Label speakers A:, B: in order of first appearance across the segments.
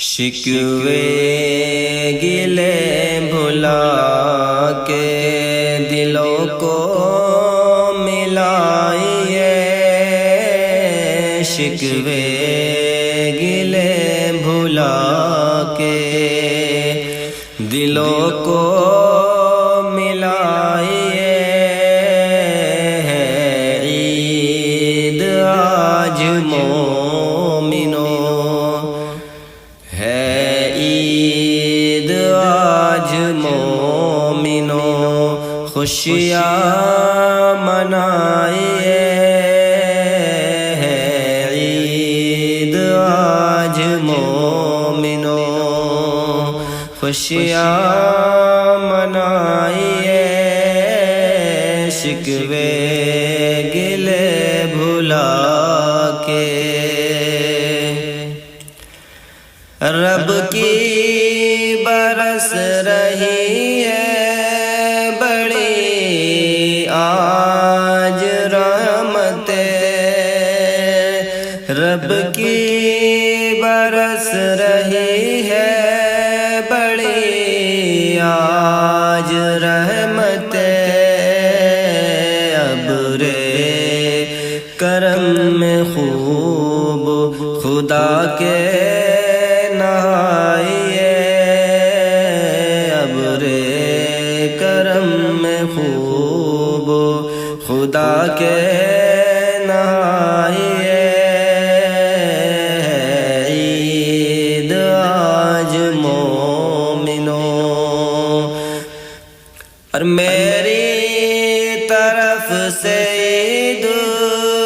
A: شکوے گلے بھلا کے دلوں کو ملائیے، شکوے گلے بھلا کے دلوں کو ملائیے، ہے عید آج مومنوں، ہے عید آج مومنوں، خوشیاں منائیے، ہے عید آج مومنوں، خوشیاں منائیے، شکوے گلے بھلا کے۔ رب کی برس رہی ہے بڑی آج رحمتیں، رب کی برس رہی ہے بڑی آج رحمتیں، ابر کرم میں خوب خدا کے نہائیے، ابر کرم میں خوب خدا کے نہائیے، عید آج مومنوں، اور میری طرف سے عید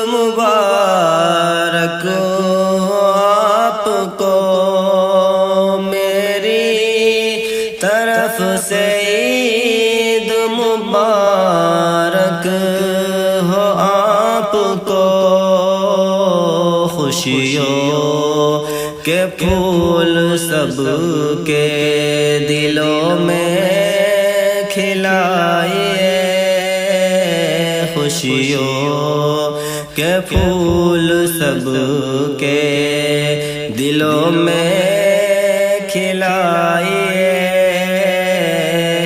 A: مبارک آپ کو، میری طرف سے عید مبارک ہو آپ کو، خوشیوں کے پھول سب کے دلوں میں کھلائیے، خوشیوں کے پھول سب کے دلوں میں کھلائیے،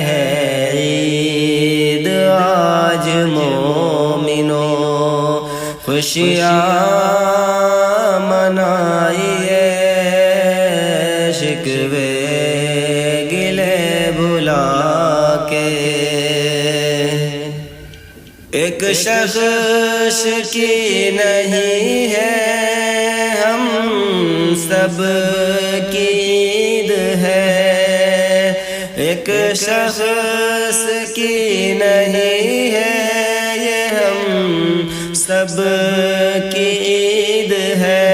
A: ہے عید آج مومنوں، خوشیاں منائیے، شکوے گلے بھلا کے۔ ایک شخص کی نہیں ہے ہم سب کی عید ہے، ایک شخص کی نہیں ہے یہ ہم سب کی عید ہے،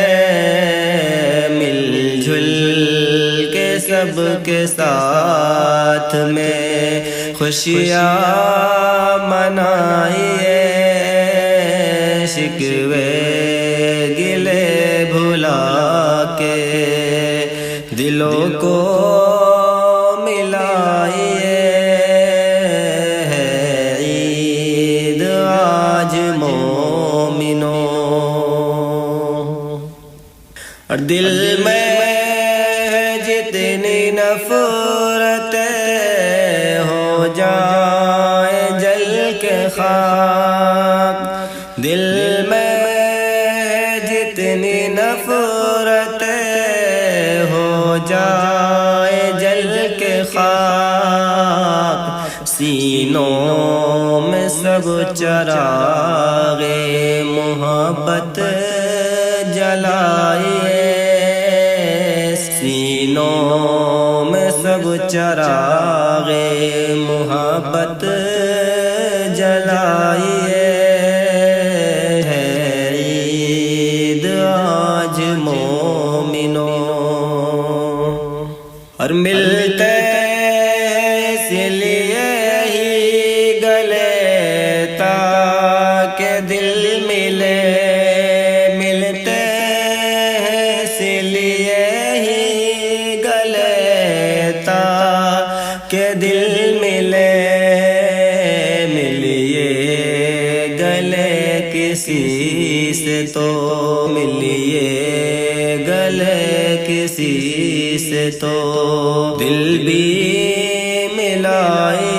A: مل جل کے سب کے ساتھ میں خوشیاں منائیے، شکوے گلے بھلا کے دلوں کو ملائیے، ہے عید آج مومنوں، اور دل میں جتنی نفرتیں ہو جائیں جل کے خاک، دل میں جتنی نفرتیں ہو جائیں جل کے خاک، سینوں میں سب چراغ محبت جلائیے، سینوں میں سب چراغ محبت جلائیے، ہے عید آج مومنوں، اور ملتے اس لیے ہی گلے تاکہ دل ملے، ملتے اس لیے ہی گلے تاکہ دل ملے، ملیے گلے کسی سے تو ملیے گلے کسی سے تو دل بھی ملائے،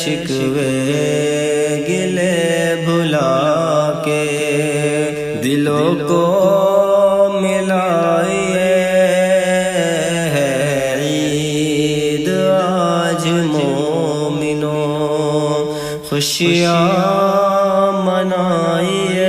A: شکوے گلے بھلا کے دلوں کو ملائے، ہے عید آج مومنوں خوشیاں منائیے،